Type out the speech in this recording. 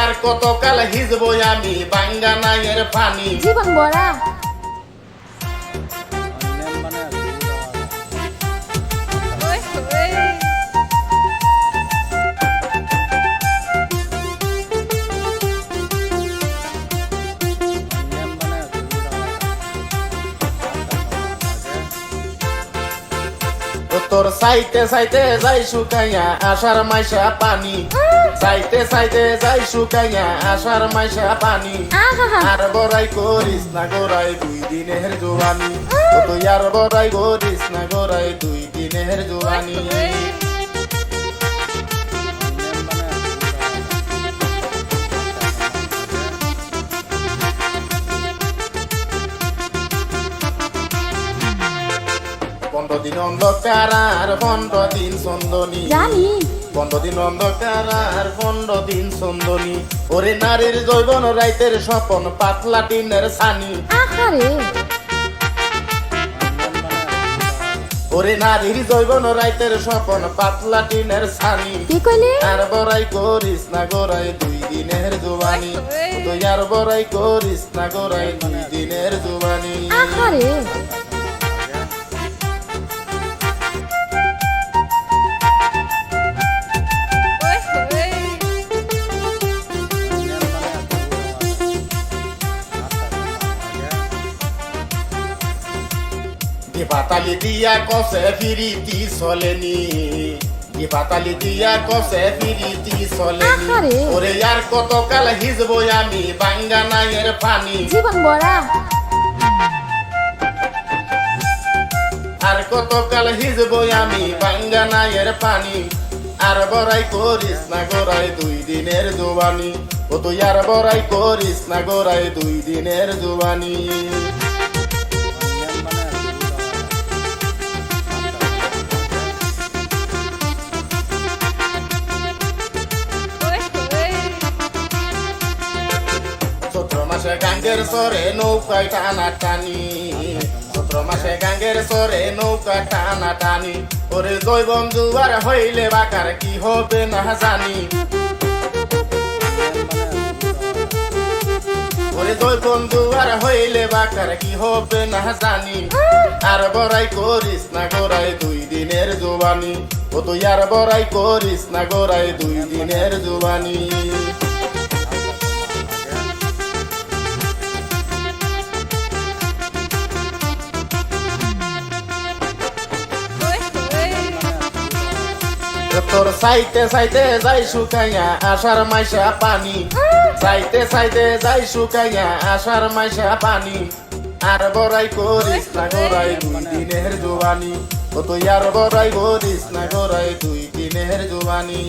আর কতকাল হিজবো আমি বাঙ্গা নাইয়ের পানি জীবন বড়া তোর সাইতে সাইতে যাই শুকাইয়া আষাঢ় মাইশা পানি সাইতে সাইতে যাই শুকাইয়া আষাঢ় মাইশা পানি আর বড়াই করিস না গোড়াই 2 দিনের জোয়ানি তুই আর বড়াই করিস না গোড়াই 2 দিনের জোয়ানি পনেরো দিন অন্ধকার আর 15 দিন সন্দনী জানি 15 দিন অন্ধকার আর 15 দিন সন্দনী ওরে নারীর জৈবন রাইতের স্বপন পাতলা টিনের ছানি আহারে ওরে নারীর জৈবন রাইতের স্বপন পাতলা টিনের ছানি কি কইলি আর বড়াই করিস না গোড়াই 2 দিনের জোয়ানি তুই আর বড়াই করিস না গোড়াই 2 দিনের জোয়ানি আহারে পাতালি দিয়া কসে ফিরিতি চলেনি পাতালি দিয়া কসে ফিরিতি চলেনি আহারে। ওরে আর কতকাল হিজবো আমি বাঙ্গা নাইয়ের পানি জীবন বড়া আর কতকাল হিজবো আমি বাঙ্গা নাইয়ের পানি আর বড়াই করিস না গোড়াই 2 দিনের জোয়ানি ও তুই আর বড়াই করিস না গোড়াই 2 দিনের জোয়ানি চৈত্র মাসে গাঙ্গের সরে নৌকায় টানা টানি চৈত্র মাসে গাঙ্গের সরে নৌকা টানা টানি ওরে জৈবন জুয়ার হইলে বাকার কি হবে না জানি ওরে জৈবন জুয়ার হইলে বাকার কি হবে না জানি আর বড়াই করিস না গোড়াই 2 দিনের জোয়ানি ও তুই আর বড়াই করিস না গোড়াই 2 দিনের জোয়ানি তোর সাইতে সাইতে যাই শুকাইয়া আষাঢ় মাইশা পানি সাইতে সাইতে যাই শুকাইয়া আষাঢ় মাইশা পানি আর বড়াই করিস না গোড়াই 2 দিনের জোয়ানি ও তুই আর বড়াই করিস না গোড়াই 2 দিনের জোয়ানি